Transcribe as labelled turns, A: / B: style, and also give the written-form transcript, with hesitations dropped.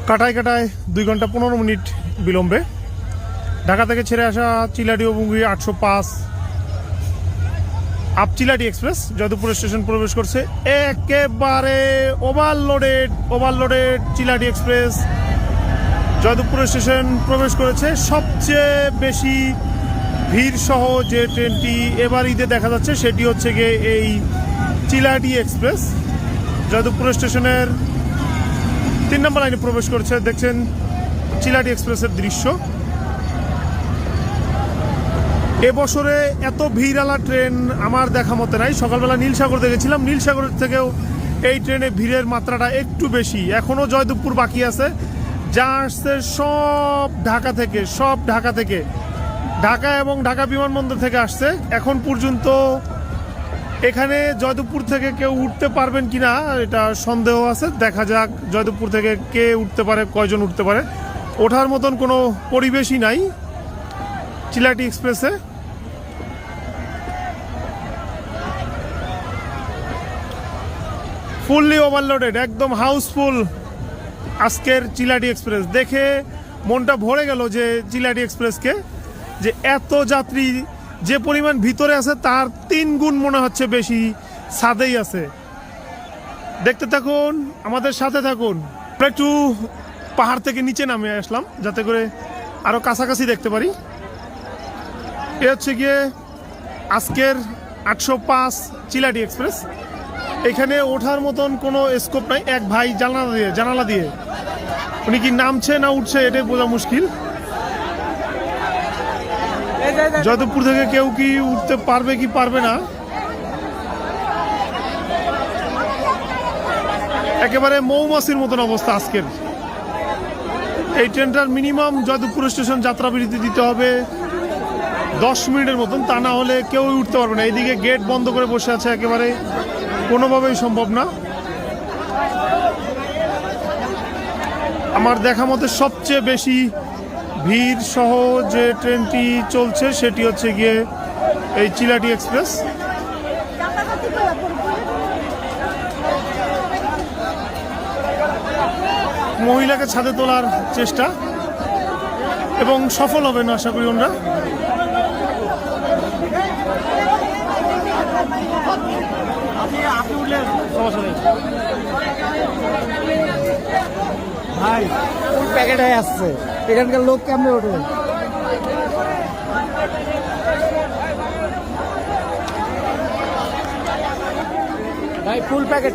A: কাটায় কাটায় 2 ঘন্টা 15 মিনিট বিলম্বে ঢাকা থেকে ছেড়ে আসা চিলাটি অবঙ্গি 805 আপ চিলাটি এক্সপ্রেস জয়দেবপুর স্টেশন প্রবেশ করছে। একেবারে ওভারলোডেড চিলাটি এক্সপ্রেস জয়দেবপুর স্টেশন প্রবেশ করেছে। সবচেয়ে বেশি ভিড় সহ যে ট্রেনটি এবার ঈদে দেখা যাচ্ছে সেটি হচ্ছে গিয়ে এই চিলাটি এক্সপ্রেস জয়দেবপুর স্টেশনের 3 নম্বর লাইনে প্রবেশ করছে। দেখছেন চিলাটি এক্সপ্রেসের দৃশ্য। এবছরে এত ভিড়ওয়ালা ট্রেন আমার দেখা মতে নাই। সকালবেলা নীলসাগর দেখেছিলাম, নীলসাগর থেকেও এই ট্রেনে ভিড়ের মাত্রাটা একটু বেশি। এখনও জয়দেবপুর বাকি আছে। যা আসছে সব ঢাকা থেকে ঢাকা এবং ঢাকা বিমানবন্দর থেকে আসছে। এখন পর্যন্ত এখানে জয়দেবপুর থেকে কেউ উঠতে পারবেন কিনা এটা সন্দেহ আছে। দেখা যাক জয়দেবপুর থেকে কে উঠতে পারে, কয়জন উঠতে পারে। ওঠার মতন কোনো পরিবেশই নাই চিলাটি এক্সপ্রেসে। ফুললি ওভারলোডেড, একদম হাউসফুল আজকের চিলাটি এক্সপ্রেস। দেখে মনটা ভরে গেল যে চিলাটি এক্সপ্রেসকে, যে এত যাত্রী যে পরিমাণ ভিতরে আছে তার 3 গুণ মনে হচ্ছে বেশি ছাদেই আছে। দেখতে থাকুন, আমাদের সাথে থাকুন। আমরা একটু পাহাড় থেকে নিচে নামে আসলাম যাতে করে আরো কাছাকাছি দেখতে পারি। এ হচ্ছে গিয়ে আজকের 805 চিলাটি এক্সপ্রেস। এখানে ওঠার মতন কোনো স্কোপ নাই। এক ভাই জানালা দিয়ে উনি কি নামছে না উঠছে এটাই বোঝা মুশকিল। জয়দেবপুর থেকে কেউ কি উঠতে পারবে কি পারবে না, একেবারে মৌমাছির মতন অবস্থা আজকের। এই ট্রেনটার মিনিমাম জয়দেবপুর স্টেশন যাত্রা বিরতি দিতে হবে 10 মিনিটের মতন, তা না হলে কেউ উঠতে পারবে না। এইদিকে গেট বন্ধ করে বসে আছে, একেবারে কোনোভাবেই সম্ভব না। আমার দেখা মতে সবচেয়ে বেশি ভিড় সহ যে ট্রেনটি চলছে সেটি হচ্ছে গিয়ে এই চিলাটি এক্সপ্রেস। মহিলাকে ছাদে তোলার চেষ্টা এবং সফল হবেন আশা করি ওনারা।
B: ভাই ফুল প্যাকেট হয়ে আসছে, এখানকার লোক কেমনে উঠবে? ভাই ফুল প্যাকেট